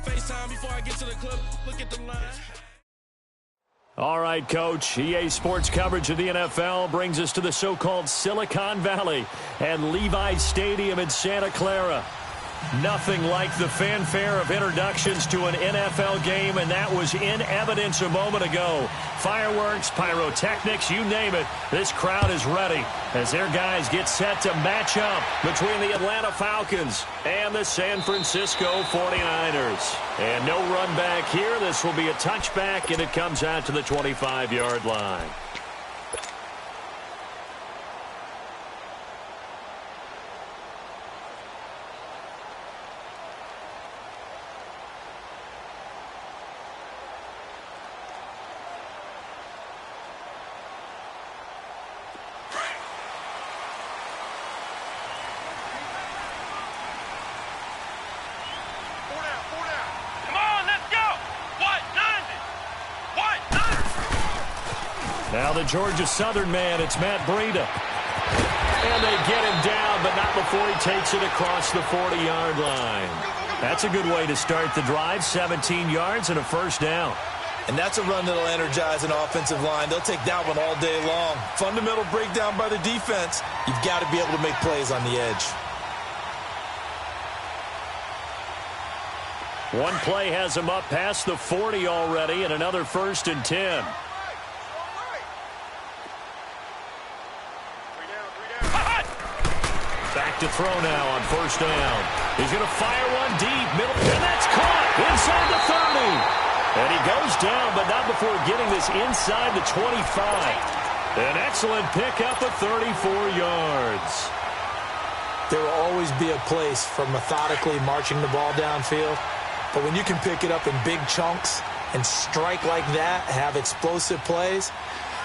FaceTime before I get to the club. Look at the line. All right, Coach. EA Sports coverage of the NFL brings us to the so-called Silicon Valley and Levi's Stadium in Santa Clara. Nothing like the fanfare of introductions to an NFL game, and that was in evidence a moment ago. Fireworks, pyrotechnics, you name it. This crowd is ready as their guys get set to match up between the Atlanta Falcons and the San Francisco 49ers. And no run back here. This will be a touchback, and it comes out to the 25-yard line. Now the Georgia Southern man, it's Matt Breida. And they get him down, but not before he takes it across the 40-yard line. That's a good way to start the drive, 17 yards and a first down. And that's a run that'll energize an offensive line. They'll take that one all day long. Fundamental breakdown by the defense. You've got to be able to make plays on the edge. One play has him up past the 40 already, and another 1st and 10. Back to throw now on 1st down. He's going to fire one deep, middle, and that's caught inside the 30. And he goes down, but not before getting this inside the 25. An excellent pickup of 34 yards. There will always be a place for methodically marching the ball downfield. But when you can pick it up in big chunks and strike like that, have explosive plays,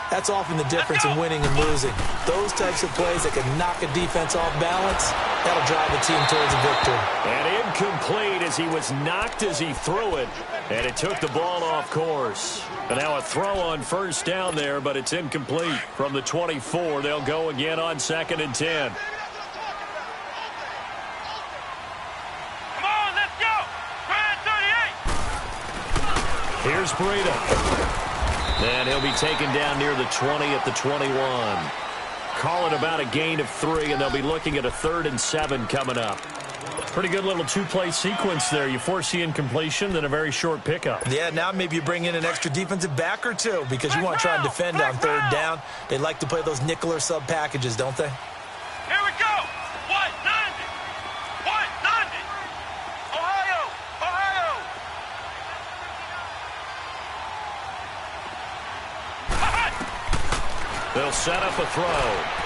that's often the difference in winning and losing. Those types of plays that can knock a defense off balance, that'll drive the team towards a victory. And incomplete as he was knocked as he threw it. And it took the ball off course. And now a throw on 1st down there, but it's incomplete. From the 24, they'll go again on 2nd and 10. Come on, let's go! Try 38! Here's Breida. And he'll be taken down near the 20 at the 21. Call it about a gain of 3, and they'll be looking at a 3rd and 7 coming up. Pretty good little two-play sequence there. You force the incompletion, then a very short pickup. Yeah, now maybe you bring in an extra defensive back or two because you want to try and defend on 3rd down. They like to play those nickel or sub packages, don't they? Here we go! 190! 190! Ohio! Ohio! They'll set up a throw.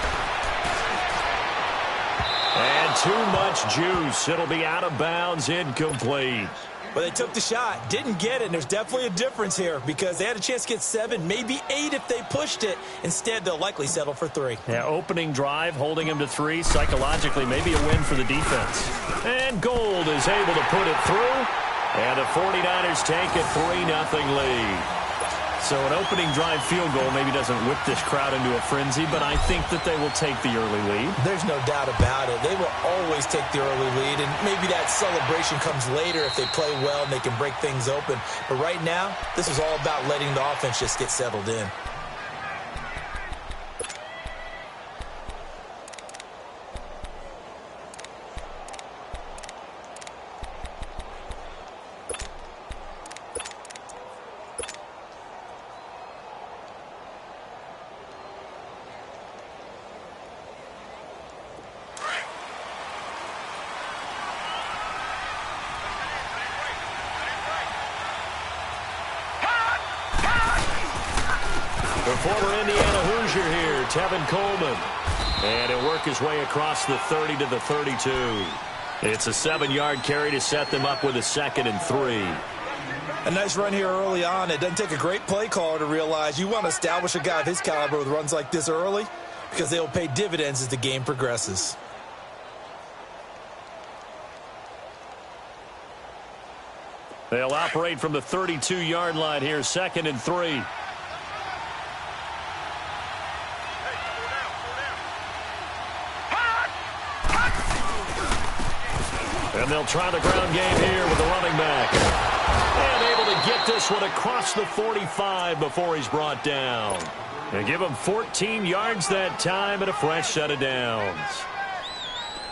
And too much juice. It'll be out of bounds, incomplete. Well, they took the shot, didn't get it, and there's definitely a difference here because they had a chance to get 7, maybe 8 if they pushed it. Instead, they'll likely settle for 3. Yeah, opening drive, holding him to 3, psychologically maybe a win for the defense. And Gold is able to put it through, and the 49ers take a 3-0 lead. So an opening drive field goal maybe doesn't whip this crowd into a frenzy, but I think that they will take the early lead. There's no doubt about it. They will always take the early lead, and maybe that celebration comes later if they play well and they can break things open. But right now, this is all about letting the offense just get settled in. The former Indiana Hoosier here, Tevin Coleman. And he'll work his way across the 30 to the 32. It's a 7-yard carry to set them up with a 2nd and 3. A nice run here early on. It doesn't take a great play caller to realize you want to establish a guy of his caliber with runs like this early because they will pay dividends as the game progresses. They'll operate from the 32-yard line here, 2nd and 3. And they'll try the ground game here with the running back. And able to get this one across the 45 before he's brought down. They give him 14 yards that time and a fresh set of downs.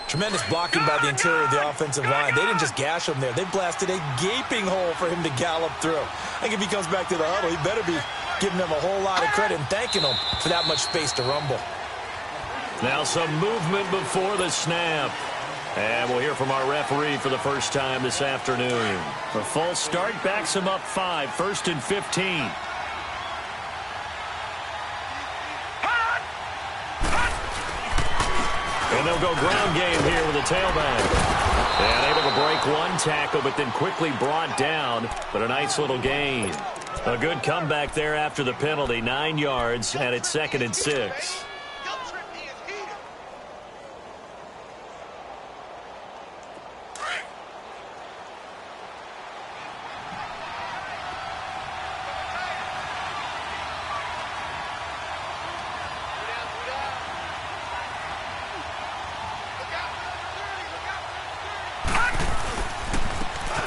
Tremendous blocking by the interior of the offensive line. They didn't just gash him there. They blasted a gaping hole for him to gallop through. I think if he comes back to the huddle, he better be giving them a whole lot of credit and thanking them for that much space to rumble. Now some movement before the snap. And we'll hear from our referee for the first time this afternoon. A false start backs him up 5, 1st and 15. And they'll go ground game here with a tailback. And able to break one tackle, but then quickly brought down. But a nice little gain. A good comeback there after the penalty. 9 yards, and it's 2nd and 6.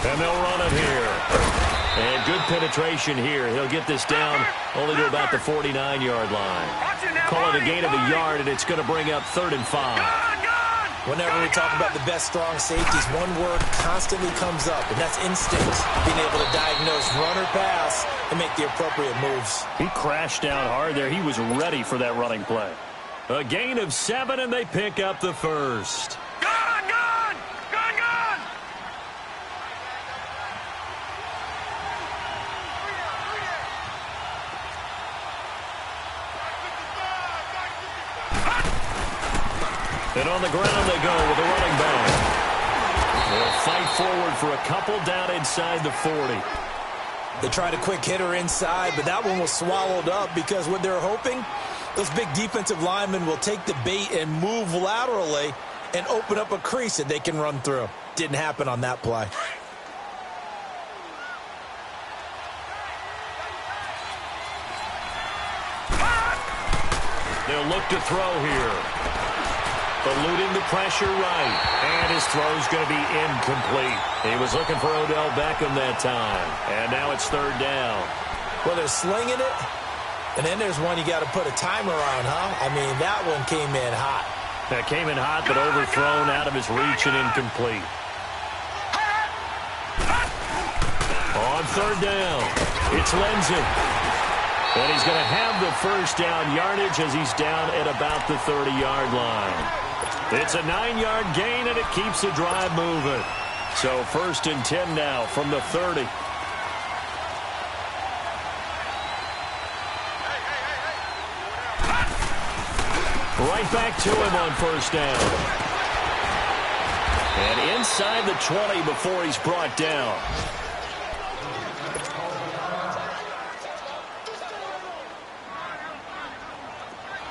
And they'll run it here. And good penetration here. He'll get this down only to about the 49-yard line. Call it a gain of a yard, and it's going to bring up 3rd and 5. Whenever we talk about the best strong safeties, one word constantly comes up, and that's instinct. Being able to diagnose run or pass and make the appropriate moves. He crashed down hard there. He was ready for that running play. A gain of 7, and they pick up the first. And on the ground they go with a running back. They'll fight forward for a couple down inside the 40. They tried a quick hitter inside, but that one was swallowed up because what they're hoping, those big defensive linemen will take the bait and move laterally and open up a crease that they can run through. Didn't happen on that play. They'll look to throw here. Eluding the pressure right. And his throw's going to be incomplete. He was looking for Odell Beckham that time. And now it's 3rd down. Well, they're slinging it. And then there's one you got to put a timer on, huh? I mean, that one came in hot. That came in hot, but overthrown, out of his reach and incomplete. On 3rd down, it's Lindsay. And he's going to have the first down yardage as he's down at about the 30-yard line. It's a 9-yard gain, and it keeps the drive moving. So 1st and 10 now from the 30. Right back to him on 1st down. And inside the 20 before he's brought down.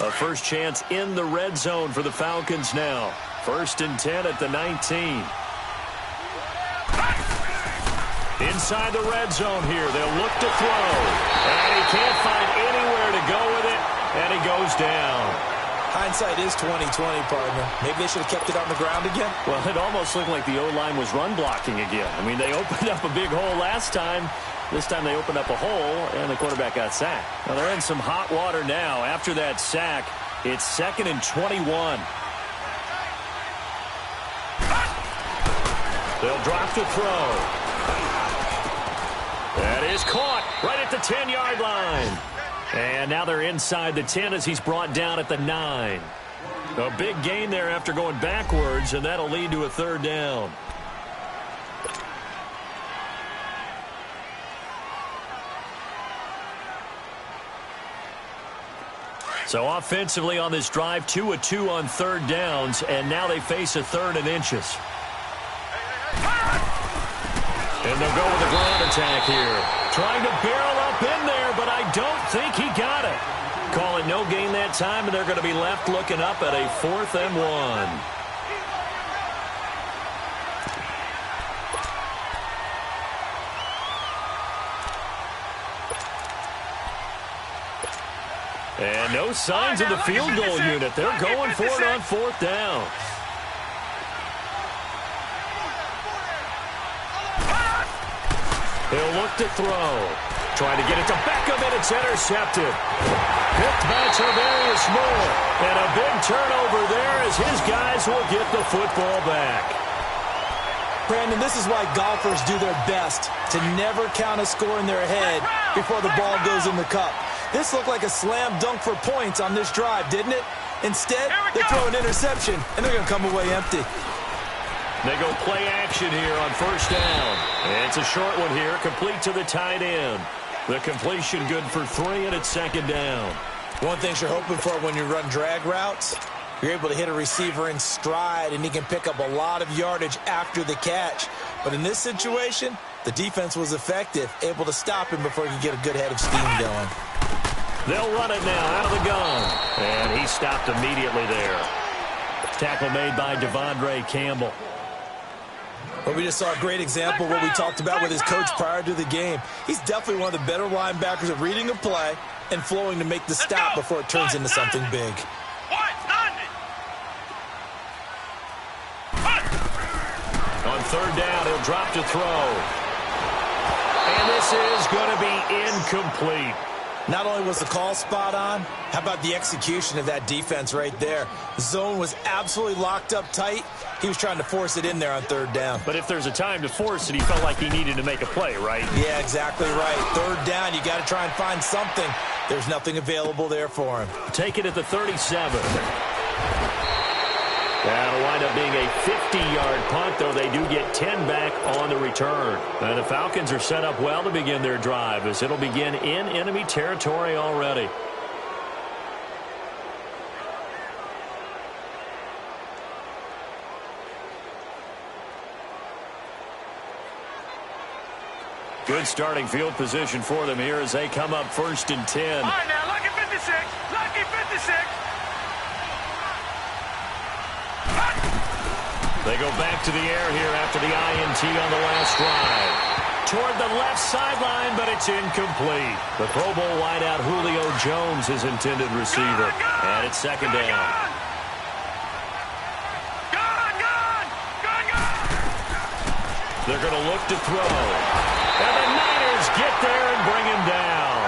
A first chance in the red zone for the Falcons now. 1st and 10 at the 19. Inside the red zone here. They'll look to throw. And he can't find anywhere to go with it. And he goes down. Hindsight is 20/20, partner. Maybe they should have kept it on the ground again. Well, it almost looked like the O-line was run blocking again. I mean, they opened up a big hole last time. This time they opened up a hole, and the quarterback got sacked. Now they're in some hot water now. After that sack, it's 2nd and 21. They'll drop to throw. That is caught right at the 10-yard line. And now they're inside the 10 as he's brought down at the 9. A big gain there after going backwards, and that'll lead to a 3rd down. So offensively on this drive, 2 of 2 on 3rd downs, and now they face a 3rd and inches. And they'll go with a ground attack here. Trying to barrel up in there, but I don't think he got it. Call it no gain that time, and they're going to be left looking up at a 4th and 1. And no signs of the field goal unit. They're going for it on 4th down. He'll look to throw. Trying to get it to Beckham, and it's intercepted. Picked by Tavarius Moore. And a big turnover there as his guys will get the football back. Brandon, this is why golfers do their best to never count a score in their head before the ball goes in the cup. This looked like a slam dunk for points on this drive, didn't it? Instead, they throw an interception, and they're going to come away empty. They go play action here on first down. And it's a short one here, complete to the tight end. The completion good for 3, and it's second down. One thing you're hoping for when you run drag routes, you're able to hit a receiver in stride, and he can pick up a lot of yardage after the catch. But in this situation, the defense was effective, able to stop him before he could get a good head of steam going. They'll run it now out of the gun. And he stopped immediately there. Tackle made by Devondre Campbell. Well, we just saw a great example of what we talked about with his coach prior to the game. He's definitely one of the better linebackers of reading a play and flowing to make the stop before it turns into something big. On third down, he'll drop to throw. And this is going to be incomplete. Not only was the call spot on, how about the execution of that defense right there? The zone was absolutely locked up tight. He was trying to force it in there on third down. But if there's a time to force it, he felt like he needed to make a play, right? Yeah, exactly right. Third down, you got to try and find something. There's nothing available there for him. Take it at the 37. That'll wind up being a 50-yard punt, though they do get 10 back on the return. And the Falcons are set up well to begin their drive as it'll begin in enemy territory already. Good starting field position for them here as they come up first and 10. All right, now, lucky 56. Lucky 56. They go back to the air here after the INT on the last drive. Toward the left sideline, but it's incomplete. The Pro Bowl wideout Julio Jones is intended receiver. And it's second down. They're going to look to throw. And the Niners get there and bring him down.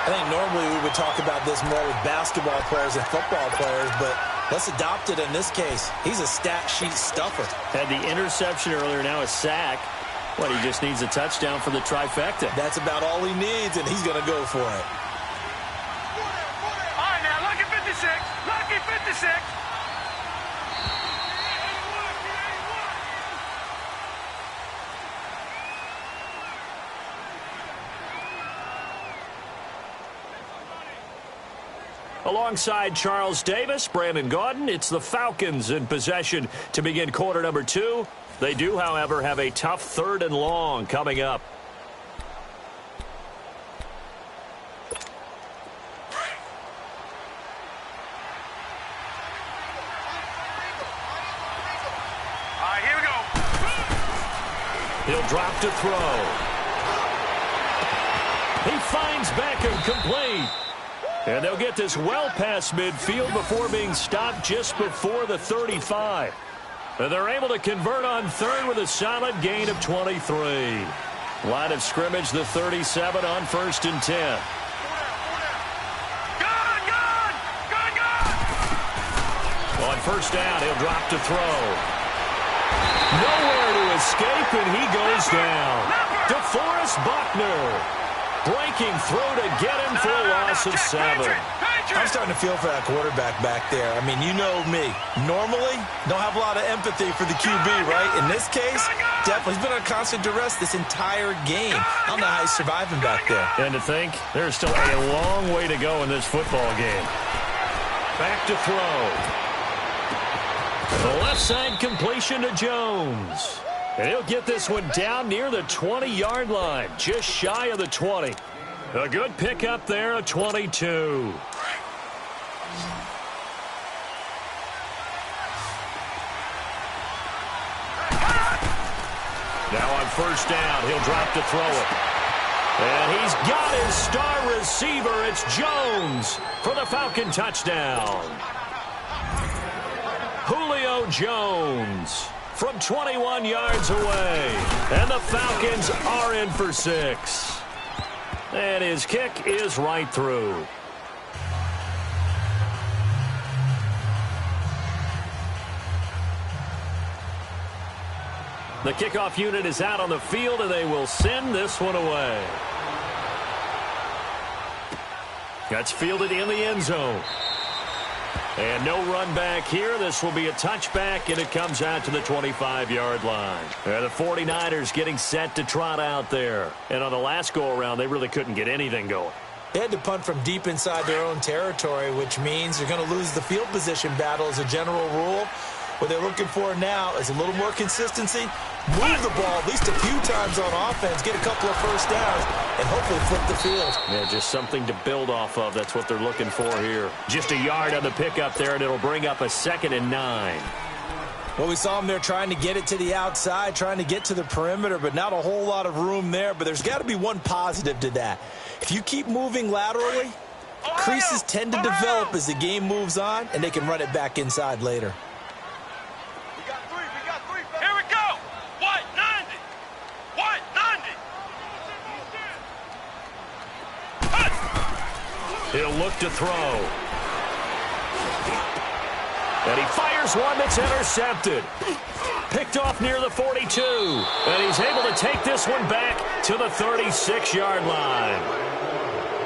I think normally we would talk about this more with basketball players and football players, but let's adopt it in this case. He's a stat sheet stuffer. Had the interception earlier, now a sack. What, he just needs a touchdown for the trifecta. That's about all he needs, and he's going to go for it. All right, now, lucky 56. Lucky 56. Alongside Charles Davis, Brandon Gaudin, it's the Falcons in possession to begin quarter number 2. They do, however, have a tough third and long coming up. All right, here we go. He'll drop to throw. He finds Beckham complete. And they'll get this well past midfield before being stopped just before the 35. And they're able to convert on third with a solid gain of 23. Line of scrimmage, the 37 on first and 10. On first down, he'll drop to throw. Nowhere to escape, and he goes down. DeForest Buckner. Breaking through to get him for a loss of 7. I'm starting to feel for that quarterback back there. I mean, you know me. Normally, don't have a lot of empathy for the QB, right? In this case, definitely. He's been under constant duress this entire game. I don't know how he's surviving back there. And to think, there's still a long way to go in this football game. Back to throw. The left side completion to Jones. And he'll get this one down near the 20-yard line, just shy of the 20. A good pickup there, a 22. Now on first down, he'll drop to throw it. And he's got his star receiver. It's Jones for the Falcon touchdown. Julio Jones. from 21 yards away. And the Falcons are in for 6. And his kick is right through. The kickoff unit is out on the field, and they will send this one away. That's fielded in the end zone. And no run back here. This will be a touchback, and it comes out to the 25-yard line. The 49ers getting set to trot out there. And on the last go-around, they really couldn't get anything going. They had to punt from deep inside their own territory, which means they're going to lose the field position battle as a general rule. What they're looking for now is a little more consistency, move the ball at least a few times on offense, get a couple of first downs, and hopefully flip the field. Yeah, just something to build off of. That's what they're looking for here. Just a yard on the pickup there, and it'll bring up a 2nd and 9. Well, we saw them there trying to get it to the outside, trying to get to the perimeter, but not a whole lot of room there. But there's got to be one positive to that. If you keep moving laterally, creases tend to develop as the game moves on, and they can run it back inside later. He'll look to throw. And he fires one that's intercepted. Picked off near the 42. And he's able to take this one back to the 36-yard line.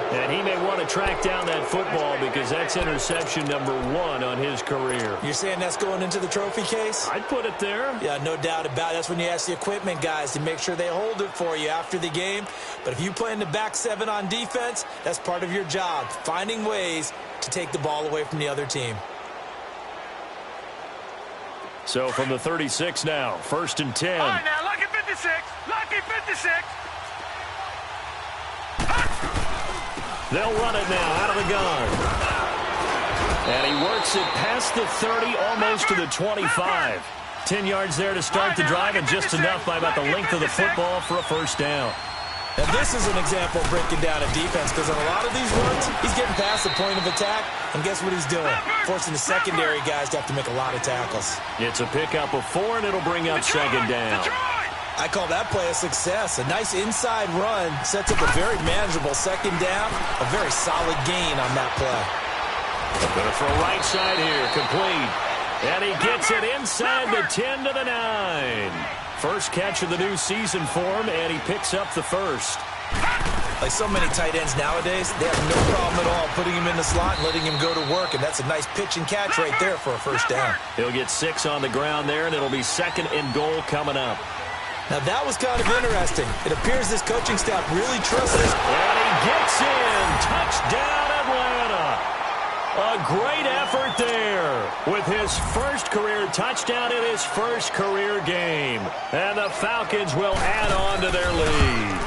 And he may want to track down that football because that's interception number 1 on his career. You're saying that's going into the trophy case? I'd put it there. Yeah, no doubt about it. That's when you ask the equipment guys to make sure they hold it for you after the game. But if you play in the back 7 on defense, that's part of your job, finding ways to take the ball away from the other team. So from the 36 now, 1st and 10. All right, now, lucky 56. Lucky 56. They'll run it now out of the gun. And he works it past the 30, almost to the 25. 10 yards there to start the drive, and just enough by about the length of the football for a first down. And this is an example of breaking down a defense, because on a lot of these runs, he's getting past the point of attack, and guess what he's doing? Forcing the secondary guys to have to make a lot of tackles. It's a pickup of 4, and it'll bring up 2nd down. I call that play a success. A nice inside run sets up a very manageable 2nd down. A very solid gain on that play. Going to throw right side here, complete. And he gets it inside the 10 to the 9. First catch of the new season for him, and he picks up the 1st. Like so many tight ends nowadays, they have no problem at all putting him in the slot and letting him go to work, and that's a nice pitch and catch right there for a first down. He'll get 6 on the ground there, and it'll be 2nd and goal coming up. Now, that was kind of interesting. It appears this coaching staff really trusts this. And he gets in. Touchdown, Atlanta. A great effort there with his first career touchdown in his first career game. And the Falcons will add on to their lead.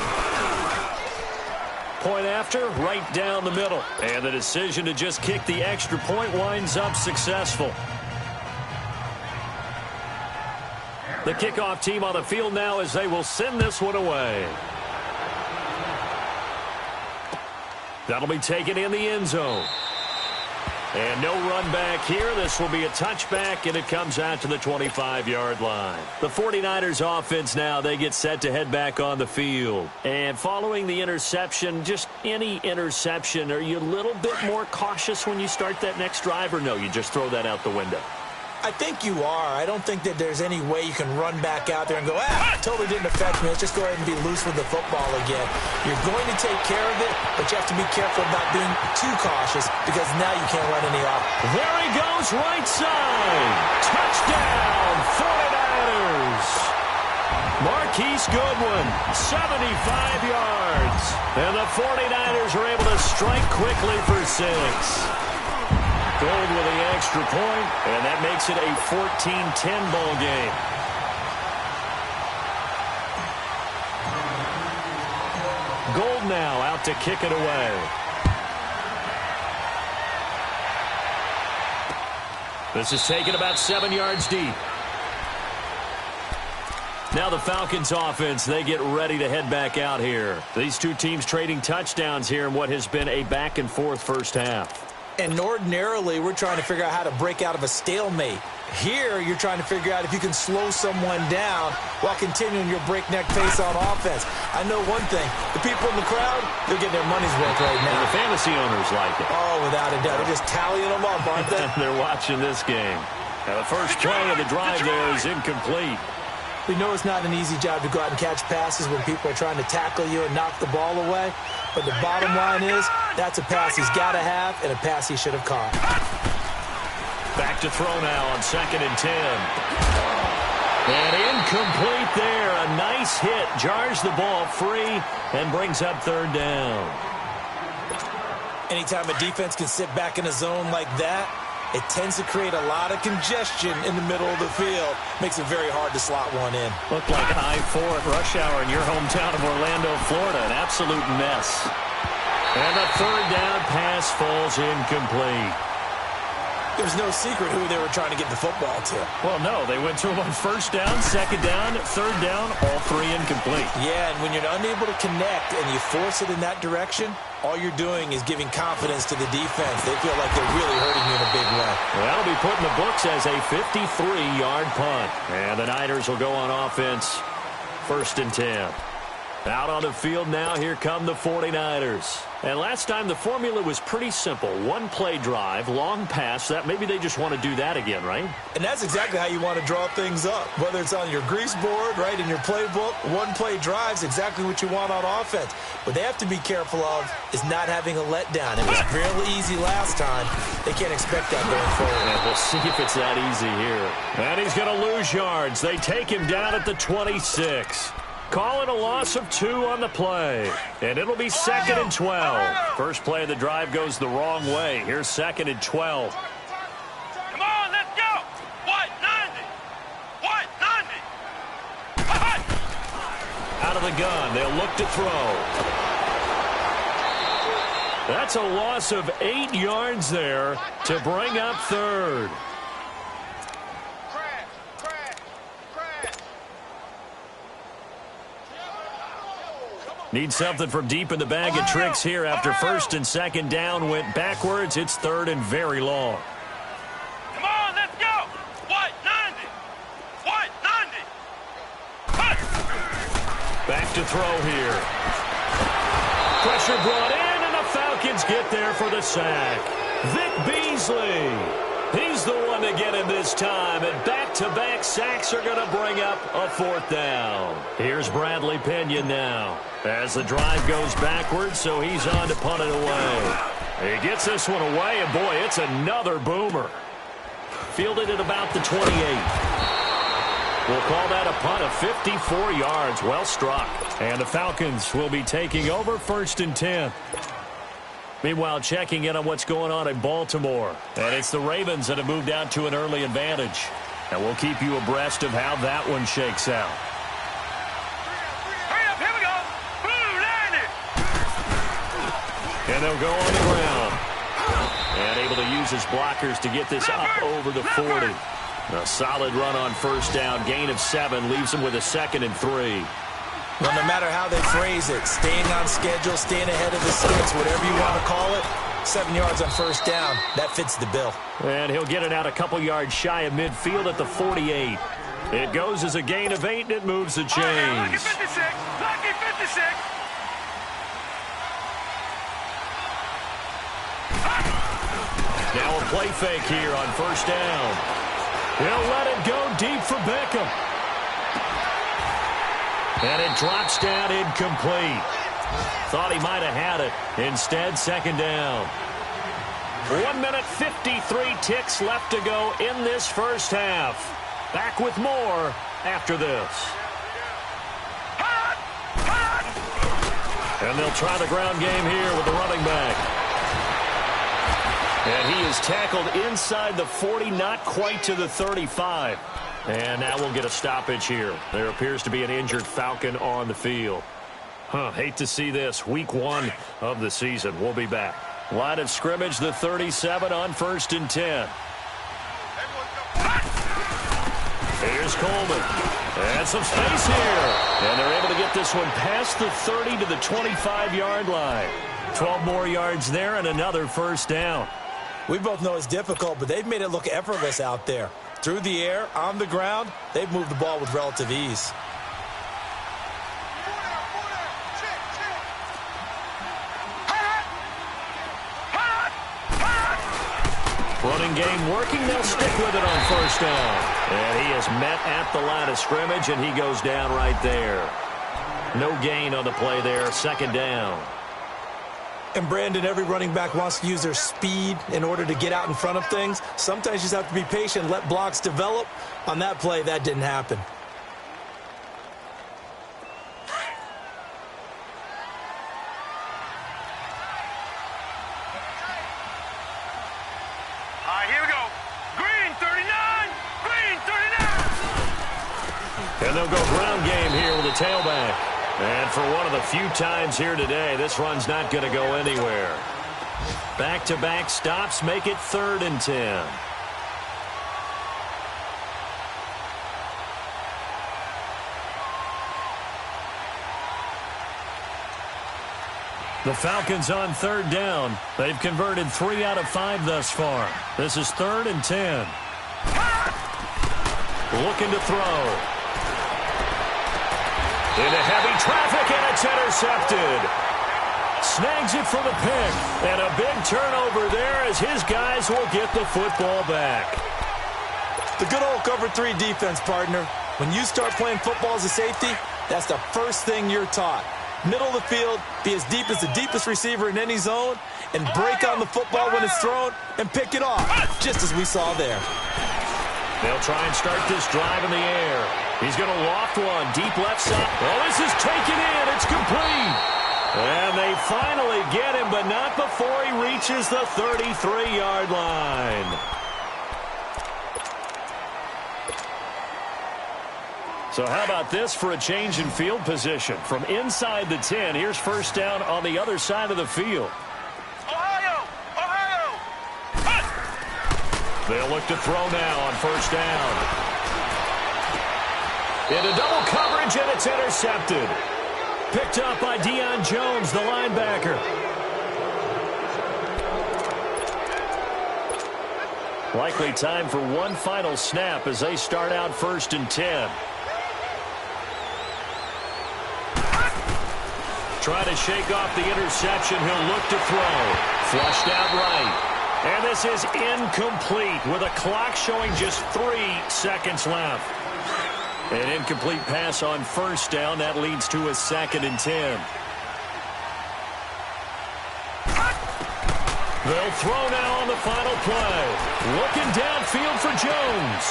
Point after, right down the middle. And the decision to just kick the extra point winds up successful. The kickoff team on the field now as they will send this one away. That'll be taken in the end zone. And no run back here. This will be a touchback, and it comes out to the 25-yard line. The 49ers offense now, they get set to head back on the field. And following the interception, just any interception, are you a little bit more cautious when you start that next drive, or no, you just throw that out the window? I think you are. I don't think that there's any way you can run back out there and go, totally didn't affect me. Let's just go ahead and be loose with the football again. You're going to take care of it, but you have to be careful about being too cautious because now you can't run any off. There he goes, right side. Touchdown, 49ers. Marquise Goodwin, 75 yards. And the 49ers are able to strike quickly for 6. Gold with the extra point, and that makes it a 14-10 ball game. Gold now out to kick it away. This is taken about 7 yards deep. Now the Falcons offense, they get ready to head back out here. These two teams trading touchdowns here in what has been a back-and-forth first half. And ordinarily, we're trying to figure out how to break out of a stalemate. Here, you're trying to figure out if you can slow someone down while continuing your breakneck pace on offense. I know one thing. The people in the crowd, they're getting their money's worth right now. And the fantasy owners like it. Oh, without a doubt. They're just tallying them up, aren't they? They're watching this game. Now, the first play of the drive there is incomplete. We know it's not an easy job to go out and catch passes when people are trying to tackle you and knock the ball away. But the bottom line is, that's a pass he's got to have and a pass he should have caught. Back to throw now on 2nd and 10. And incomplete there. A nice hit. Jars the ball free and brings up 3rd down. Anytime a defense can sit back in a zone like that, it tends to create a lot of congestion in the middle of the field. Makes it very hard to slot one in. Looked like I-4 at rush hour in your hometown of Orlando, Florida. An absolute mess. And the 3rd down pass falls incomplete. There's no secret who they were trying to get the football to. Well, no. They went to him on 1st down, 2nd down, 3rd down, all 3 incomplete. Yeah, and when you're unable to connect and you force it in that direction, all you're doing is giving confidence to the defense. They feel like they're really hurting you in a big way. Well, that'll be put in the books as a 53-yard punt. And the Niners will go on offense. 1st and 10. Out on the field now, here come the 49ers. And last time the formula was pretty simple. 1-play drive, long pass. That maybe they just want to do that again, right? And that's exactly how you want to draw things up. Whether it's on your grease board, right, in your playbook, 1-play drive's exactly what you want on offense. What they have to be careful of is not having a letdown. It was fairly easy last time. They can't expect that going forward. And we'll see if it's that easy here. And he's going to lose yards. They take him down at the 26. Call it a loss of 2 on the play. And it'll be 2nd and 12. First play of the drive goes the wrong way. Here's 2nd and 12. Come on, let's go. White 90. White 90. Out of the gun. They'll look to throw. That's a loss of 8 yards there to bring up 3rd. Need something from deep in the bag of tricks here after 1st and 2nd down went backwards. It's 3rd and very long. Come on, let's go. White 90. White 90. Back to throw here. Pressure brought in, and the Falcons get there for the sack. Vic Beasley. He's the one to get him this time, and back-to-back sacks are going to bring up a 4th down. Here's Bradley Pinion now as the drive goes backwards, so he's on to punt it away. He gets this one away, and boy, it's another boomer. Fielded at about the 28. We'll call that a punt of 54 yards. Well struck. And the Falcons will be taking over 1st and 10. Meanwhile, checking in on what's going on in Baltimore. And it's the Ravens that have moved out to an early advantage. And we'll keep you abreast of how that one shakes out. Hurry up, here we go. Blue 90. And they'll go on the ground. And able to use his blockers to get this up over the 40. A solid run on 1st down. Gain of 7 leaves him with a 2nd and 3. Well, no matter how they phrase it, staying on schedule, staying ahead of the sticks, whatever you want to call it, 7 yards on 1st down, that fits the bill. And he'll get it out a couple yards shy of midfield at the 48. It goes as a gain of 8, and it moves the chains. Lucky 56. Lucky 56. Now a play fake here on 1st down. He'll let it go deep for Beckham. And it drops down incomplete. Thought he might have had it. Instead, 2nd down. 1 minute 53 ticks left to go in this first half. Back with more after this. And they'll try the ground game here with the running back. And he is tackled inside the 40, not quite to the 35. And now we'll get a stoppage here. There appears to be an injured Falcon on the field. Hate to see this. Week 1 of the season. We'll be back. Line of scrimmage, the 37 on 1st and 10. Here's Coleman. And some space here. And they're able to get this one past the 30 to the 25-yard line. 12 more yards there and another 1st down. We both know it's difficult, but they've made it look effortless out there. Through the air, on the ground, they've moved the ball with relative ease. Running game working. They'll stick with it on first down. And he is met at the line of scrimmage, and he goes down right there. No gain on the play there. Second down. And, Brandon, every running back wants to use their speed in order to get out in front of things. Sometimes you just have to be patient, let blocks develop. On that play, that didn't happen. Here we go. Green 39. Green 39. And they'll go ground game here with a tailback. And for one of the few times here today, this run's not going to go anywhere. Back-to-back stops make it 3rd and 10. The Falcons on 3rd down. They've converted 3 out of 5 thus far. This is 3rd and 10. Looking to throw. Into heavy traffic, and it's intercepted. Snags it for the pick. And a big turnover there as his guys will get the football back. The good old cover 3 defense, partner. When you start playing football as a safety, that's the first thing you're taught. Middle of the field, be as deep as the deepest receiver in any zone, and break on the football when it's thrown and pick it off, just as we saw there. They'll try and start this drive in the air. He's going to loft one deep left side. Oh, this is taken in. It's complete. And they finally get him, but not before he reaches the 33-yard line. So how about this for a change in field position? From inside the 10, here's first down on the other side of the field. Ohio! Ohio! They'll look to throw now on first down. Into double coverage, and it's intercepted. Picked up by Deion Jones, the linebacker. Likely time for one final snap as they start out 1st and 10. Trying to shake off the interception. He'll look to throw. Flushed out right. And this is incomplete with a clock showing just 3 seconds left. An incomplete pass on first down. That leads to a 2nd and 10. They'll throw now on the final play. Looking downfield for Jones.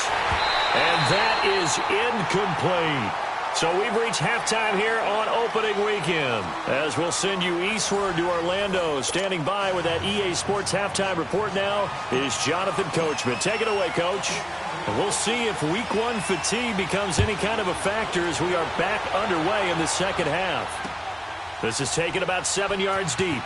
And that is incomplete. So we've reached halftime here on opening weekend. As we'll send you eastward to Orlando. Standing by with that EA Sports halftime report now is Jonathan Coachman. Take it away, Coach. We'll see if week 1 fatigue becomes any kind of a factor as we are back underway in the second half. This is taken about 7 yards deep.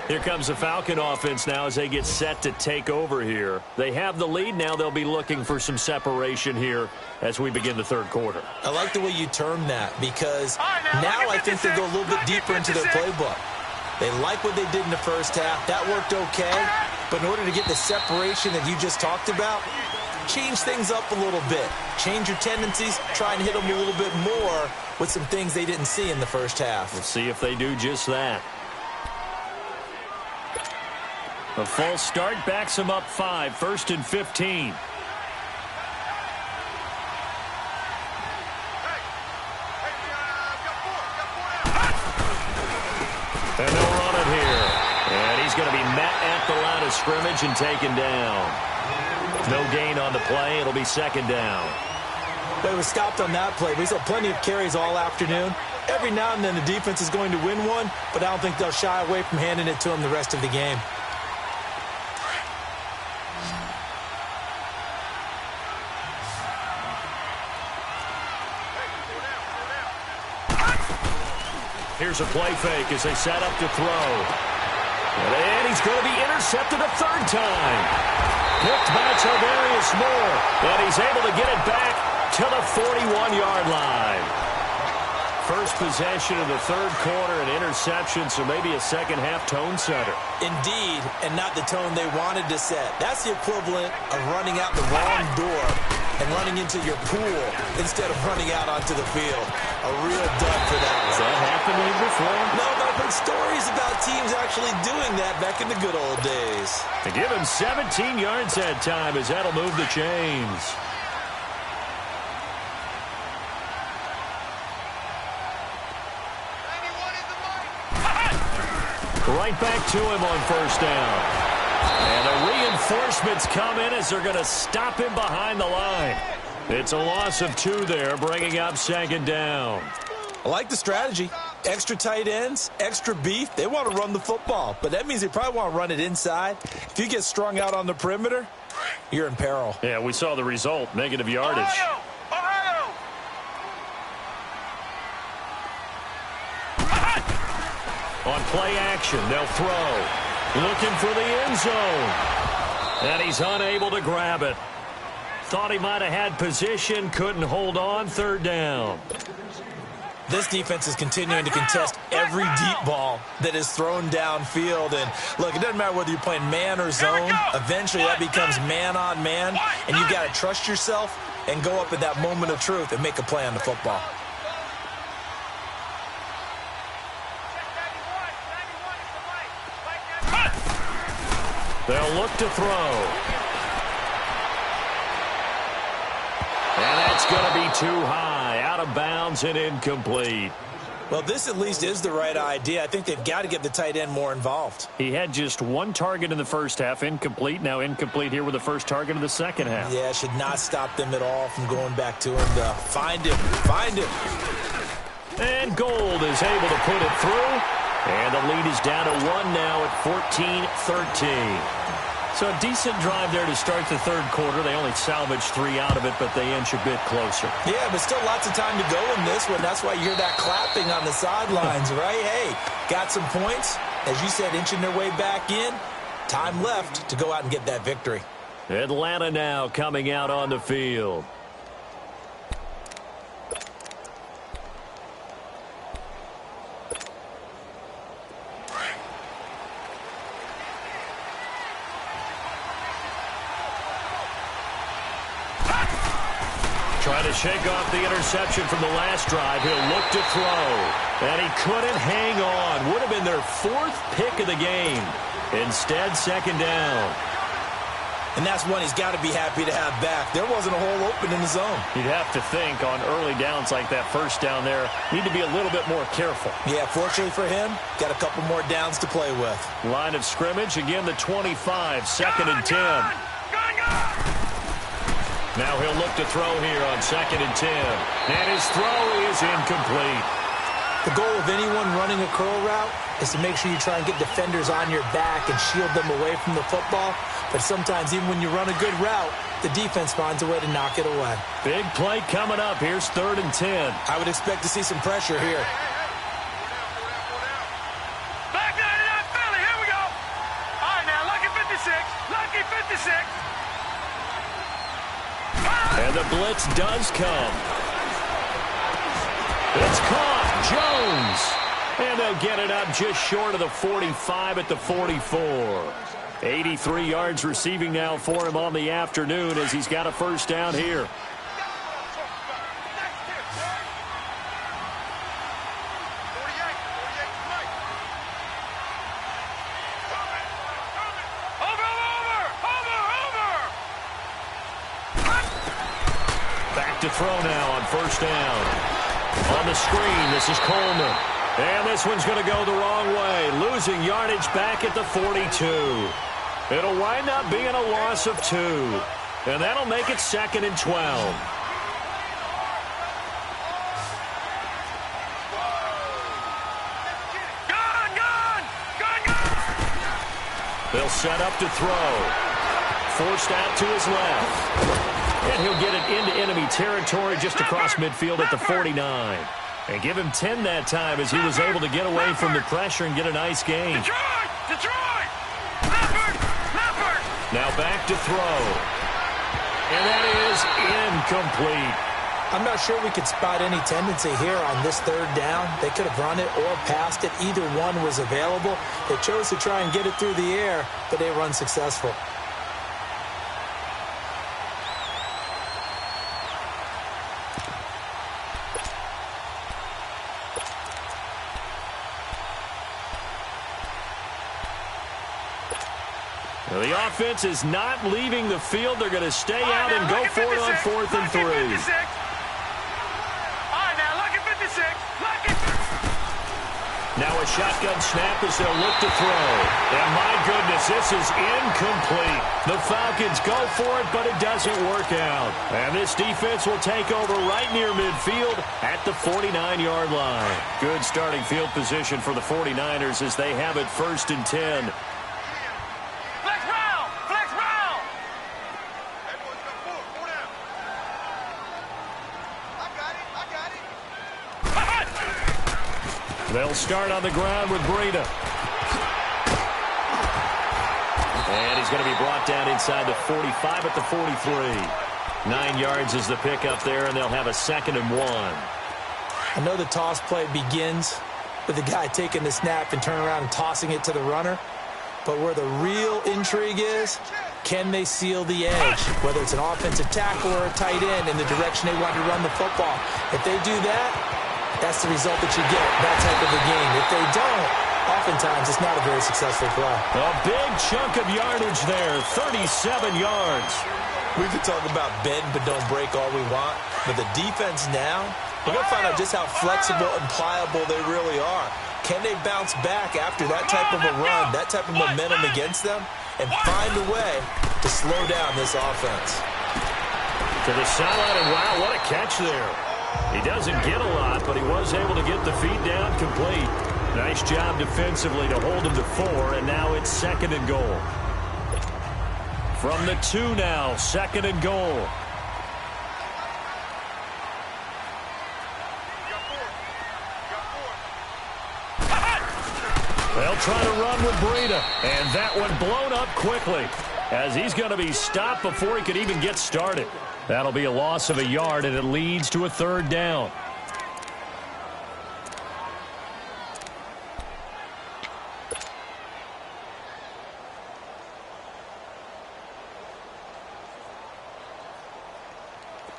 Here comes the Falcon offense now as they get set to take over here. They have the lead. Now they'll be looking for some separation here as we begin the 3rd quarter. I like the way you term that because now I think they go a little bit deeper into their playbook. They like what they did in the first half. That worked okay. But in order to get the separation that you just talked about, change things up a little bit. Change your tendencies. Try and hit them a little bit more with some things they didn't see in the first half. We'll see if they do just that. A false start backs him up 5. 1st and 15. And they'll run it here. And he's going to be met at the line of scrimmage and taken down. No gain on the play. It'll be 2nd down. Well, he was stopped on that play. We saw plenty of carries all afternoon. Every now and then the defense is going to win one, but I don't think they'll shy away from handing it to him the rest of the game. Here's a play fake as they set up to throw. And he's going to be intercepted a 3rd time. Picked by Tarvarius Moore. And he's able to get it back to the 41-yard line. First possession of the third quarter, an interception, so maybe a second-half tone setter. Indeed, and not the tone they wanted to set. That's the equivalent of running out the wrong door and running into your pool instead of running out onto the field. A real dud for that one. Has that happened to you before? No, but I've heard stories about teams actually doing that back in the good old days. To give him 17 yards that time as that'll move the chains. Right back to him on first down. And the reinforcements come in as they're going to stop him behind the line. It's a loss of 2 there, bringing up second down. I like the strategy. Extra tight ends, extra beef. They want to run the football, but that means they probably want to run it inside. If you get strung out on the perimeter, you're in peril. Yeah, we saw the result, negative yardage. Ohio! On play action, they'll throw. Looking for the end zone. And he's unable to grab it. Thought he might have had position, couldn't hold on, third down. This defense is continuing to contest every deep ball that is thrown downfield. And, look, it doesn't matter whether you're playing man or zone. Eventually that becomes man on man, and you've got to trust yourself and go up at that moment of truth and make a play on the football. They'll look to throw. And that's going to be too high, out of bounds and incomplete. Well, this at least is the right idea. I think they've got to get the tight end more involved. He had just 1 target in the first half, incomplete. Now incomplete here with the first target of the second half. Yeah, it should not stop them at all from going back to him to find him. Find him. And Gold is able to put it through. And the lead is down to 1 now at 14-13. So a decent drive there to start the third quarter. They only salvaged 3 out of it, but they inch a bit closer. Yeah, but still lots of time to go in this one. That's why you hear that clapping on the sidelines, right? Hey, got some points. As you said, inching their way back in. Time left to go out and get that victory. Atlanta now coming out on the field. Trying to shake off the interception from the last drive. He'll look to throw. And he couldn't hang on. Would have been their 4th pick of the game. Instead, second down. And that's one he's got to be happy to have back. There wasn't a hole open in the zone. You'd have to think on early downs like that first down there, need to be a little bit more careful. Yeah, fortunately for him, got a couple more downs to play with. Line of scrimmage, again the 25, second and 10. Now he'll look to throw here on second and 10. And his throw is incomplete. The goal of anyone running a curl route is to make sure you try and get defenders on your back and shield them away from the football. But sometimes even when you run a good route, the defense finds a way to knock it away. Big play coming up. Here's third and 10. I would expect to see some pressure here. Back 99 Philly, here we go. All right, now, lucky 56. Lucky 56. And the blitz does come. It's caught. Jones. And they'll get it up just short of the 45 at the 44. 83 yards receiving now for him on the afternoon as he's got a first down here. Back to throw now on first down. On the screen, this is Coleman. And this one's going to go the wrong way. Losing yardage back at the 42. It'll wind up being a loss of 2. And that'll make it second and 12. They'll set up to throw. Forced out to his left. And he'll get it into enemy territory just across midfield at the 49. And give him 10 that time as he was able to get away from the pressure and get a nice gain. Detroit! Now back to throw. And that is incomplete. I'm not sure we could spot any tendency here on this third down. They could have run it or passed it. Either one was available. They chose to try and get it through the air, but they were unsuccessful. The offense is not leaving the field. They're going to stay out and go for it on 4th and 3. All right, now look at 56. Now a shotgun snap as they'll look to throw. And my goodness, this is incomplete. The Falcons go for it, but it doesn't work out. And this defense will take over right near midfield at the 49-yard line. Good starting field position for the 49ers as they have it 1st and 10. They'll start on the ground with Breida. And he's going to be brought down inside the 45 at the 43. 9 yards is the pickup there, and they'll have a 2nd and 1. I know the toss play begins with the guy taking the snap and turning around and tossing it to the runner. But where the real intrigue is, can they seal the edge? Whether it's an offensive tackle or a tight end in the direction they want to run the football. If they do that, that's the result that you get, that type of a game. If they don't, oftentimes it's not a very successful play. A big chunk of yardage there, 37 yards. We could talk about bend but don't break all we want, but the defense now, we're going to find out just how flexible and pliable they really are. Can they bounce back after that type of a run, that type of momentum against them, and find a way to slow down this offense? To the sideline, and wow, what a catch there. He doesn't get a lot, but he was able to get the feet down complete. Nice job defensively to hold him to 4, and now it's 2nd and goal. From the 2 now, 2nd and goal. They'll try to run with Breida, and that one blown up quickly as he's going to be stopped before he could even get started. That'll be a loss of a yard, and it leads to a 3rd down.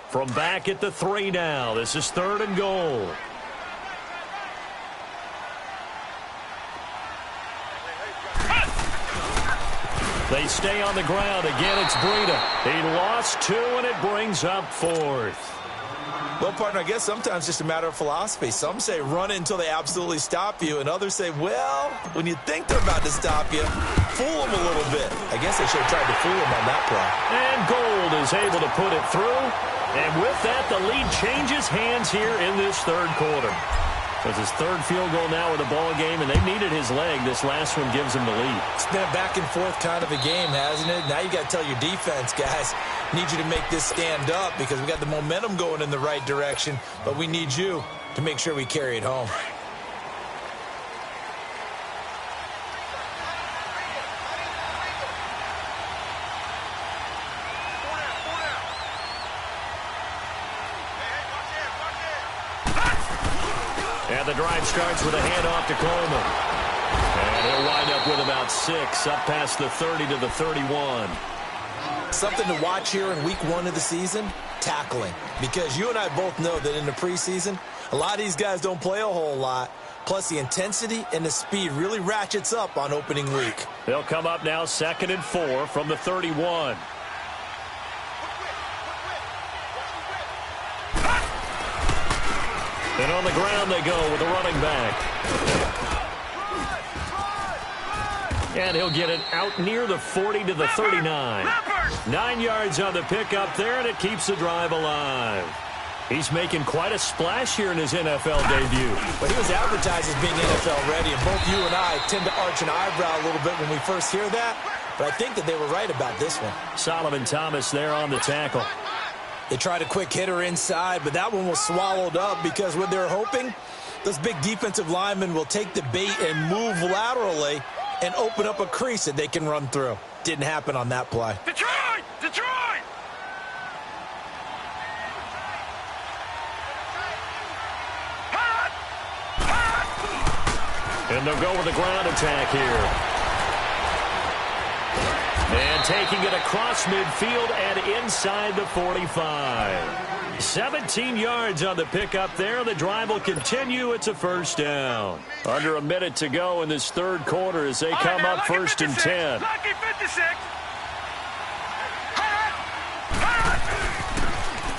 From back at the 3 now, this is 3rd and goal. They stay on the ground. Again, it's Breida. He lost 2, and it brings up 4th. Well, partner, I guess sometimes just a matter of philosophy. Some say run it until they absolutely stop you, and others say, well, when you think they're about to stop you, fool them a little bit. I guess they should have tried to fool them on that play. And Gold is able to put it through. And with that, the lead changes hands here in this 3rd quarter. It's his 3rd field goal now with the ball game, and they needed his leg. This last one gives him the lead. It's been a back-and-forth kind of a game, hasn't it? Now you got to tell your defense, guys, need you to make this stand up because we got the momentum going in the right direction, but we need you to make sure we carry it home. And the drive starts with a handoff to Coleman. And he'll wind up with about 6, up past the 30 to the 31. Something to watch here in week 1 of the season, tackling. Because you and I both know that in the preseason, a lot of these guys don't play a whole lot. Plus, the intensity and the speed really ratchets up on opening week. They'll come up now 2nd and 4 from the 31. And on the ground they go with the running back. And he'll get it out near the 40 to the 39. 9 yards on the pickup there, and it keeps the drive alive. He's making quite a splash here in his NFL debut. But he was advertised as being NFL ready, and both you and I tend to arch an eyebrow a little bit when we first hear that. But I think that they were right about this one. Solomon Thomas there on the tackle. They tried a quick hitter inside, but that one was swallowed up because what they're hoping, those big defensive linemen will take the bait and move laterally and open up a crease that they can run through. Didn't happen on that play. Detroit! Detroit! And they'll go with a ground attack here. And taking it across midfield and inside the 45. 17 yards on the pickup there. The drive will continue. It's a first down. Under a minute to go in this third quarter as they come up first and 10. Lucky 56.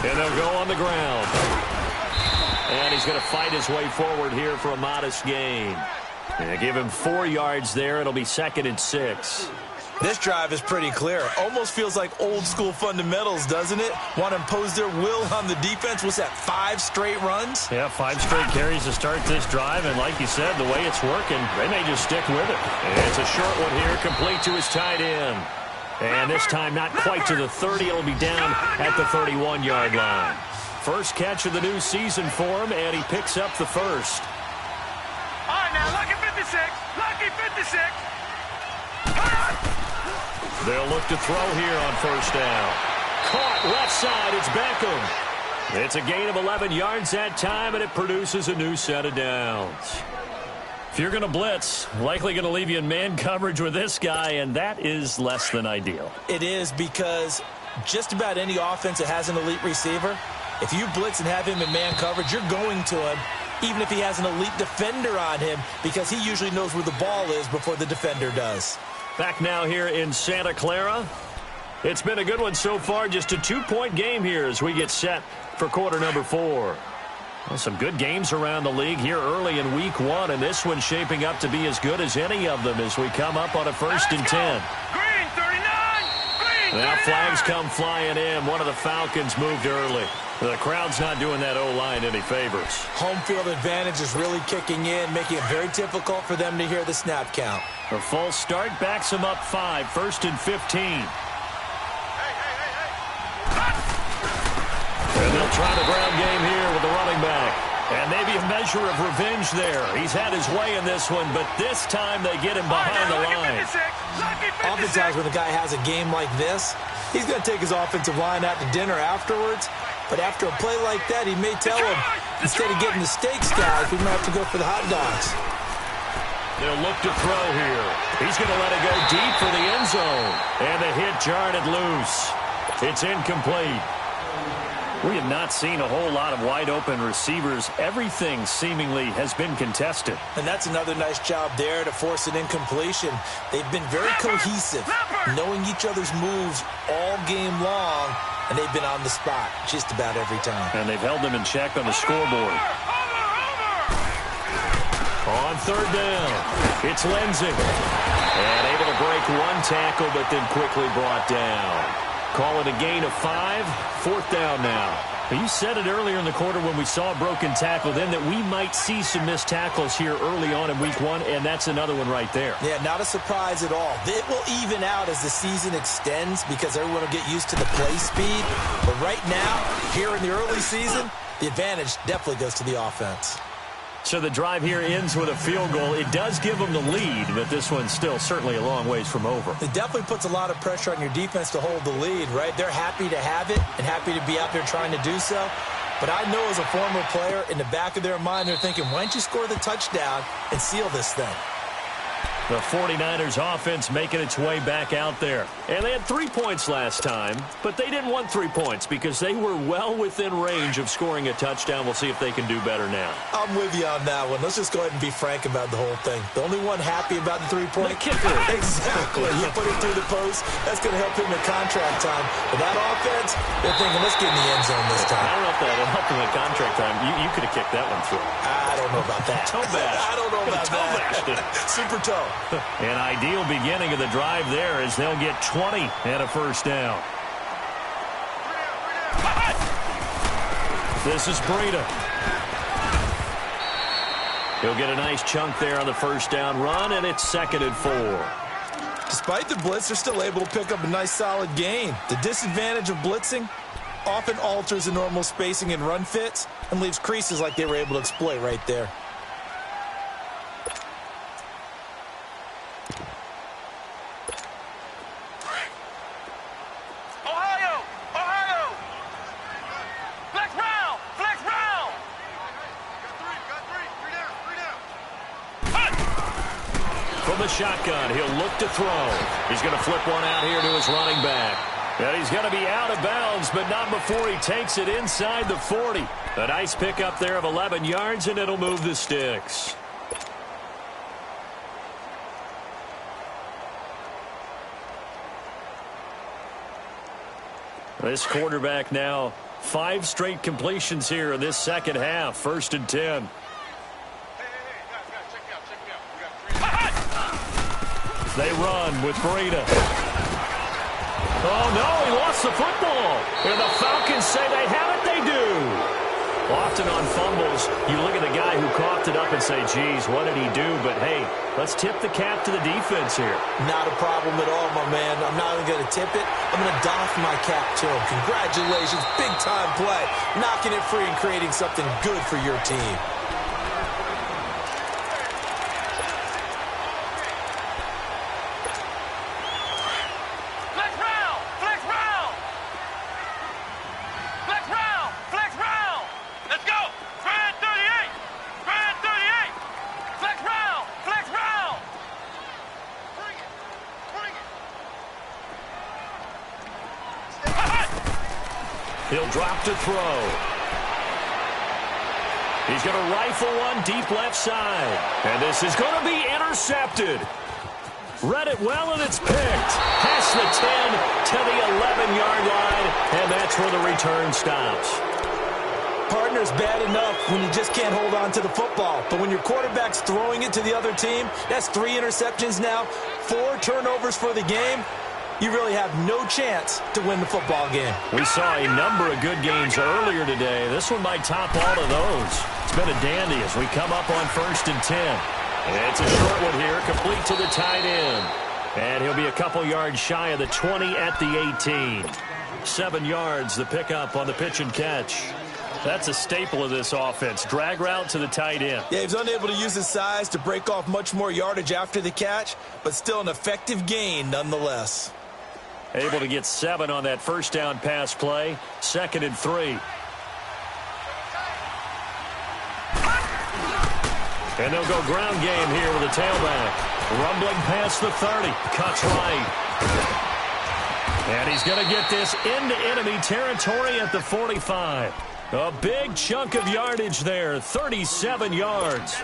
And they'll go on the ground. And he's going to fight his way forward here for a modest gain. And give him 4 yards there. It'll be 2nd and 6. This drive is pretty clear. Almost feels like old-school fundamentals, doesn't it? Want to impose their will on the defense. What's that, 5 straight runs? Yeah, 5 straight carries to start this drive. And like you said, the way it's working, they may just stick with it. And it's a short one here, complete to his tight end. And this time not quite to the 30. It'll be down at the 31-yard line. First catch of the new season for him, and he picks up the first. All right, now, lucky 56. Lucky 56. They'll look to throw here on first down. Caught left side. It's Beckham. It's a gain of 11 yards that time, and it produces a new set of downs. If you're going to blitz, likely going to leave you in man coverage with this guy, and that is less than ideal. It is, because just about any offense that has an elite receiver, if you blitz and have him in man coverage, you're going to him, even if he has an elite defender on him, because he usually knows where the ball is before the defender does. Back now here in Santa Clara. It's been a good one so far. Just a 2-point game here as we get set for quarter number 4. Well, some good games around the league here early in week 1, and this one's shaping up to be as good as any of them as we come up on a first and 10. Green 39. Green Now 39. flags come flying in. One of the Falcons moved early. The crowd's not doing that O-line any favors. Home field advantage is really kicking in, making it very difficult for them to hear the snap count. A false start backs them up 5, first and 15. And they'll try the ground game here with the running back. And maybe a measure of revenge there. He's had his way in this one, but this time they get him behind the line. Oftentimes when a guy has a game like this, he's going to take his offensive line out to dinner afterwards. But after a play like that, he may tell him, instead of getting the steaks, guys, we might have to go for the hot dogs. They'll look to throw here. He's going to let it go deep for the end zone. And the hit jarred it loose. It's incomplete. We have not seen a whole lot of wide-open receivers. Everything seemingly has been contested. And that's another nice job there to force an incompletion. They've been very cohesive, knowing each other's moves all game long, and they've been on the spot just about every time. And they've held them in check on the scoreboard. On third down, it's Lindsay. And able to break one tackle, but then quickly brought down. Call it a gain of 5, 4th down now. You said it earlier in the quarter when we saw a broken tackle then that we might see some missed tackles here early on in week 1, and that's another one right there. Yeah, not a surprise at all. It will even out as the season extends because everyone will get used to the play speed. But right now, here in the early season, the advantage definitely goes to the offense. So the drive here ends with a field goal. It does give them the lead, but this one's still certainly a long ways from over. It definitely puts a lot of pressure on your defense to hold the lead, right? They're happy to have it and happy to be out there trying to do so. But I know as a former player, in the back of their mind, they're thinking, why don't you score the touchdown and seal this thing? The 49ers offense making its way back out there. And they had 3 points last time, but they didn't want 3 points because they were well within range of scoring a touchdown. We'll see if they can do better now. I'm with you on that one. Let's just go ahead and be frank about the whole thing. The only one happy about the 3-point kicker. Exactly. You put it through the post. That's going to help him in contract time. But that offense, they're thinking, let's get in the end zone this time. I don't know if that'll help him in contract time. You could have kicked that one through. I don't know about that. Toe bash. I don't know about that. Super toe. An ideal beginning of the drive there as they'll get 20 and a first down. This is Breida. He'll get a nice chunk there on the first down run, and it's 2nd and 4. Despite the blitz, they're still able to pick up a nice solid gain. The disadvantage of blitzing often alters the normal spacing and run fits and leaves creases like they were able to exploit right there. the shotgun. He'll look to throw. He's going to flip one out here to his running back. And he's going to be out of bounds, but not before he takes it inside the 40. A nice pickup there of 11 yards, and it'll move the sticks. This quarterback now 5 straight completions here in this second half. 1st and 10. They run with Breida. Oh, no, he lost the football. And the Falcons say they have it. They do. Often on fumbles, you look at the guy who coughed it up and say, geez, what did he do? But, hey, let's tip the cap to the defense here. Not a problem at all, my man. I'm not even going to tip it. I'm going to doff my cap to him. Congratulations. Big-time play. Knocking it free and creating something good for your team. He'll drop to throw. He's going to rifle one deep left side. And this is going to be intercepted. Read it well, and it's picked. Past the 10 to the 11-yard line, and that's where the return stops. Partner's bad enough when you just can't hold on to the football. But when your quarterback's throwing it to the other team, that's 3 interceptions now, 4 turnovers for the game. You really have no chance to win the football game. We saw a number of good games earlier today. This one might top all of those. It's been a dandy as we come up on 1st and 10. And it's a short one here, complete to the tight end. And he'll be a couple yards shy of the 20 at the 18. 7 yards, the pickup on the pitch and catch. That's a staple of this offense. Drag route to the tight end. Yeah, he was unable to use his size to break off much more yardage after the catch, but still an effective gain nonetheless. Able to get 7 on that first down pass play. 2nd and 3. And they'll go ground game here with a tailback. Rumbling past the 30. Cuts right. And he's going to get this into enemy territory at the 45. A big chunk of yardage there. 37 yards.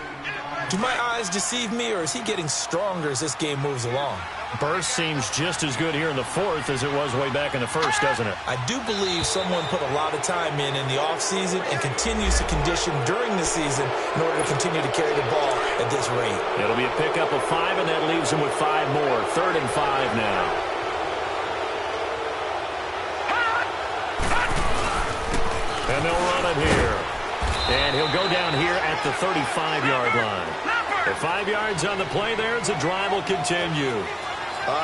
Do my eyes deceive me, or is he getting stronger as this game moves along? Burst seems just as good here in the 4th as it was way back in the 1st, doesn't it? I do believe someone put a lot of time in the offseason and continues to condition during the season in order to continue to carry the ball at this rate. It'll be a pickup of 5, and that leaves him with 5 more. 3rd and 5 now. And they'll run it here. And he'll go down here at the 35-yard line. The 5 yards on the play there as the drive will continue.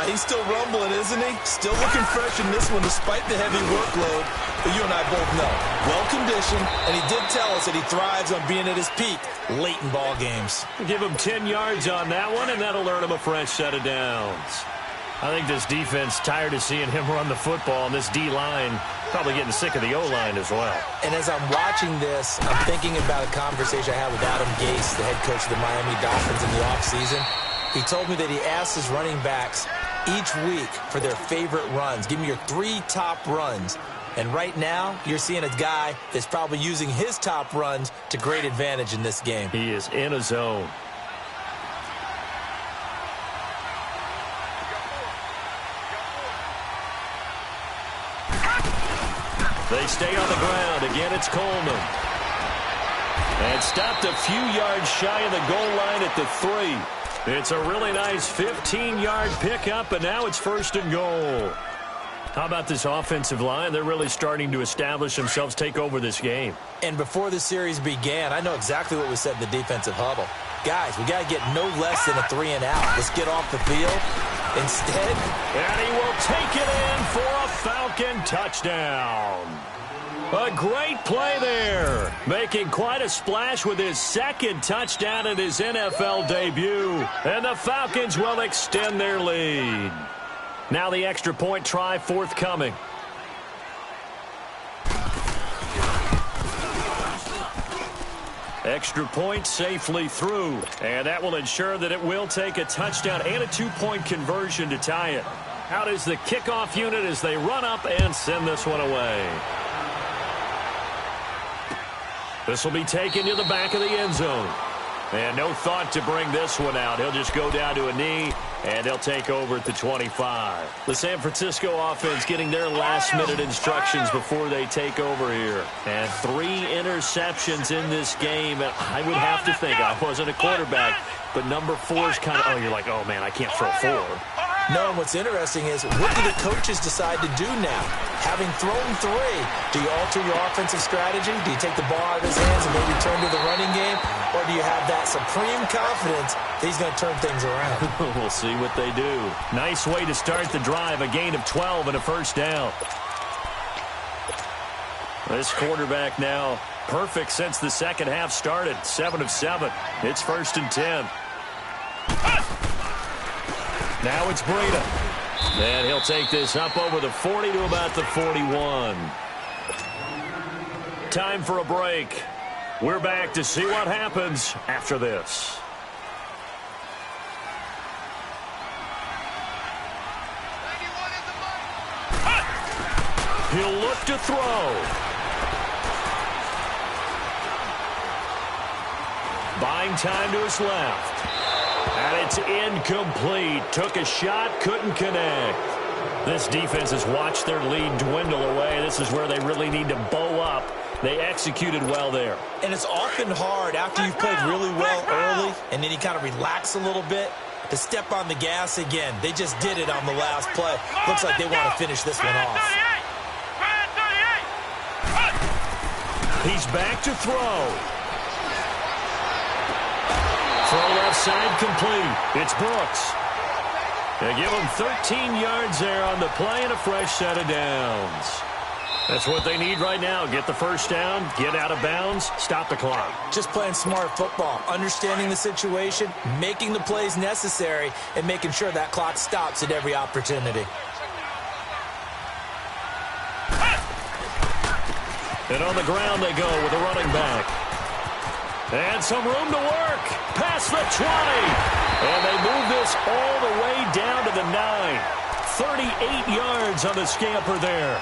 He's still rumbling, isn't he? Still looking fresh in this one despite the heavy workload. But you and I both know, well-conditioned, and he did tell us that he thrives on being at his peak late in ball games. Give him 10 yards on that one, and that'll earn him a fresh set of downs. I think this defense tired of seeing him run the football, and this D-line probably getting sick of the O-line as well. And as I'm watching this, I'm thinking about a conversation I had with Adam Gase, the head coach of the Miami Dolphins in the offseason. He told me that he asked his running backs each week for their favorite runs. Give me your 3 top runs. And right now, you're seeing a guy that's probably using his top runs to great advantage in this game. He is in a zone. They stay on the ground. Again, it's Coleman. And stopped a few yards shy of the goal line at the 3. It's a really nice 15-yard pickup, and now it's 1st and goal. How about this offensive line? They're really starting to establish themselves, take over this game. And before the series began, I know exactly what we said in the defensive huddle. Guys, we got to get no less than a 3 and out. Let's get off the field. Instead, and he will take it in for a Falcon touchdown. A great play there, making quite a splash with his 2nd touchdown in his NFL debut. And the Falcons will extend their lead. Now the extra point try forthcoming. Extra point safely through. And that will ensure that it will take a touchdown and a 2-point conversion to tie it. Out is the kickoff unit as they run up and send this one away. This will be taken to the back of the end zone. And no thought to bring this one out. He'll just go down to a knee, and he'll take over at the 25. The San Francisco offense getting their last-minute instructions before they take over here. And 3 interceptions in this game. And I would have to think, I wasn't a quarterback, but number 4 is kind of, oh, you're like, oh, man, I can't throw 4. No, and what's interesting is, what do the coaches decide to do now? Having thrown 3, do you alter your offensive strategy? Do you take the ball out of his hands and maybe turn to the running game? Or do you have that supreme confidence that he's going to turn things around? We'll see what they do. Nice way to start the drive, a gain of 12 and a first down. This quarterback now perfect since the second half started. 7 of 7. It's 1st and 10. Now it's Breida. And he'll take this up over the 40 to about the 41. Time for a break. We're back to see what happens after this. He'll look to throw. Buying time to his left. And it's incomplete. Took a shot, couldn't connect. This defense has watched their lead dwindle away. This is where they really need to bow up. They executed well there. And it's often hard after you've played really well early and then you kind of relax a little bit to step on the gas again. They just did it on the last play. Looks like they want to finish this one off. He's back to throw. Throw left side complete. It's Brooks. They give him 13 yards there on the play and a fresh set of downs. That's what they need right now. Get the first down, get out of bounds, stop the clock. Just playing smart football, understanding the situation, making the plays necessary, and making sure that clock stops at every opportunity. And on the ground they go with a running back. And some room to work. Past the 20. And they move this all the way down to the 9. 38 yards on the scamper there.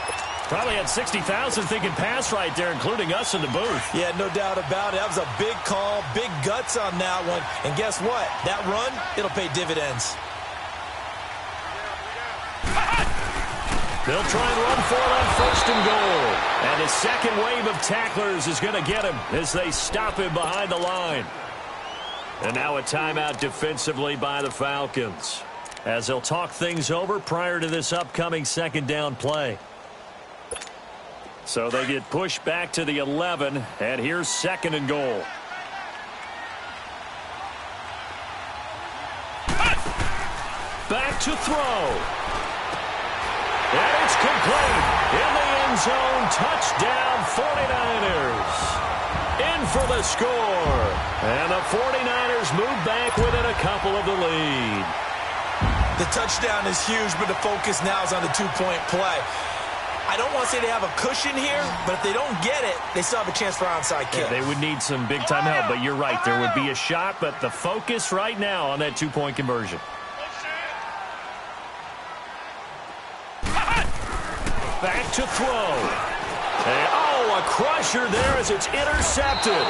Probably had 60,000 thinking pass right there, including us in the booth. Yeah, no doubt about it. That was a big call, big guts on that one. And guess what? That run, it'll pay dividends. They'll try and run for it on 1st and goal. And his second wave of tacklers is going to get him as they stop him behind the line. And now a timeout defensively by the Falcons, as they'll talk things over prior to this upcoming second down play. So they get pushed back to the 11, and here's 2nd and goal. Back to throw. And it's complete. In the end zone, touchdown 49ers. In for the score. And the 49ers move back within a couple of the lead. The touchdown is huge, but the focus now is on the 2-point play. I don't want to say they have a cushion here, but if they don't get it, they still have a chance for onside kick. Yeah, they would need some big-time help, but you're right. There would be a shot, but the focus right now on that 2-point conversion. Back to throw. And, oh, a crusher there as it's intercepted.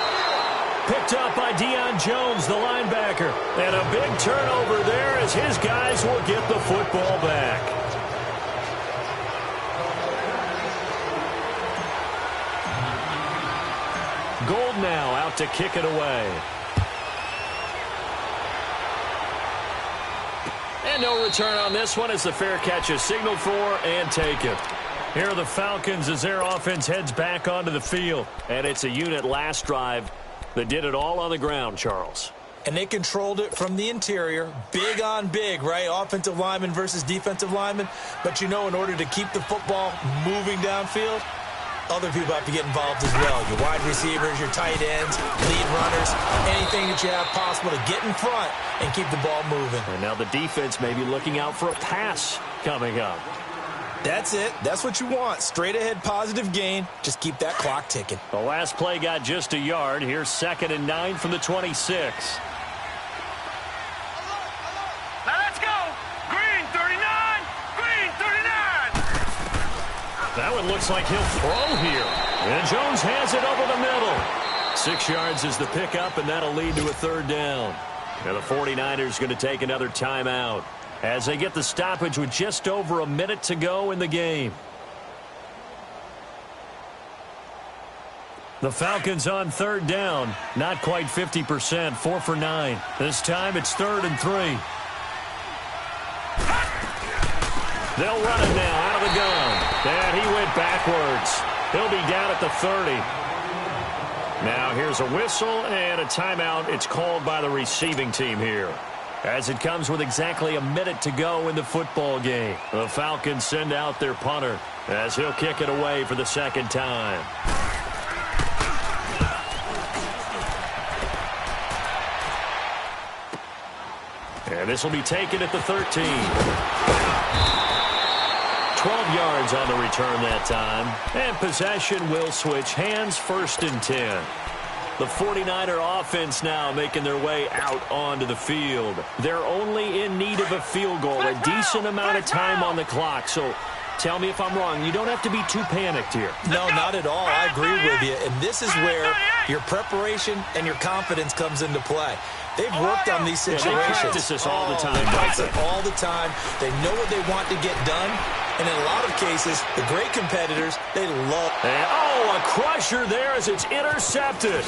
Picked up by Deion Jones, the linebacker. And a big turnover there as his guys will get the football back. Gold now out to kick it away. And no return on this one as the fair catch is signaled for and taken. Here are the Falcons as their offense heads back onto the field. And it's a unit last drive that did it all on the ground, Charles. And they controlled it from the interior, big on big, right? Offensive lineman versus defensive lineman. But, you know, in order to keep the football moving downfield, other people have to get involved as well. Your wide receivers, your tight ends, lead runners, anything that you have possible to get in front and keep the ball moving. And now the defense may be looking out for a pass coming up. That's it. That's what you want. Straight ahead positive gain. Just keep that clock ticking. The last play got just a yard. Here's 2nd and 9 from the 26. Now let's go. Green 39. Green 39. That one looks like he'll throw here. And Jones has it over the middle. 6 yards is the pickup, and that'll lead to a 3rd down. And the 49ers going to take another timeout as they get the stoppage with just over a minute to go in the game. The Falcons on 3rd down. Not quite 50%, 4 for 9. This time it's 3rd and 3. They'll run it now out of the gun. And he went backwards. He'll be down at the 30. Now here's a whistle and a timeout. It's called by the receiving team here, as it comes with exactly a minute to go in the football game. The Falcons send out their punter as he'll kick it away for the 2nd time. And this will be taken at the 13. 12 yards on the return that time. And possession will switch hands, 1st and 10. The 49er offense now making their way out onto the field. They're only in need of a field goal, a decent amount of time on the clock. So tell me if I'm wrong. You don't have to be too panicked here. No, not at all. I agree with you. And this is where your preparation and your confidence comes into play. They've worked on these situations. Yeah, they practice this all the time. They practice it all the time. They know what they want to get done. And in a lot of cases, the great competitors, they love. And, a crusher there as it's intercepted.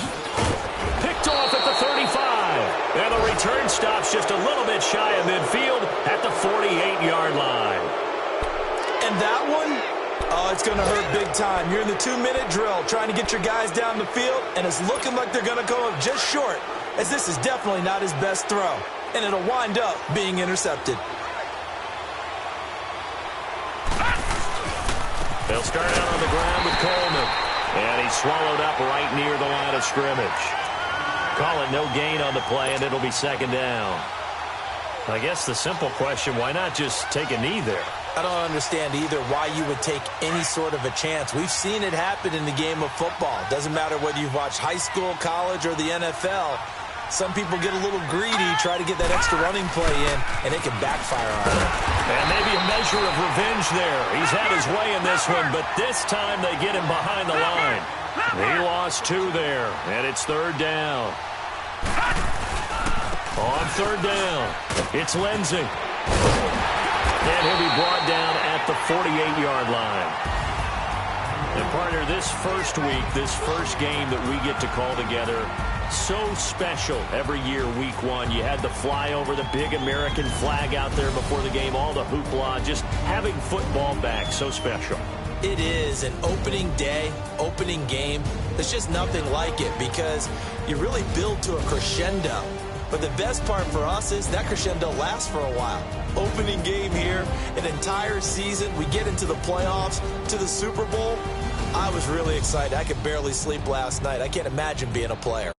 Picked off at the 35. And the return stops just a little bit shy of midfield at the 48-yard line. And that one, it's going to hurt big time. You're in the 2-minute drill trying to get your guys down the field, and it's looking like they're going to go up just short, as this is definitely not his best throw. And it'll wind up being intercepted. They'll start out on the ground with Coleman. And he's swallowed up right near the line of scrimmage. Call it no gain on the play, and it'll be 2nd down. I guess the simple question, why not just take a knee there? I don't understand either why you would take any sort of a chance. We've seen it happen in the game of football. Doesn't matter whether you've watched high school, college, or the NFL. Some people get a little greedy, try to get that extra running play in, and it can backfire on them. And maybe a measure of revenge there. He's had his way in this one, but this time they get him behind the line. He lost 2 there, and it's 3rd down. On 3rd down, it's Lindsey. And he'll be brought down at the 48-yard line. And partner, this first week, this first game that we get to call together, so special every year, week 1. You had the flyover, the big American flag out there before the game, all the hoopla, just having football back, so special. It is an opening day, opening game. There's just nothing like it because you really build to a crescendo. But the best part for us is that crescendo lasts for a while. Opening game here, an entire season. We get into the playoffs, to the Super Bowl. I was really excited. I could barely sleep last night. I can't imagine being a player.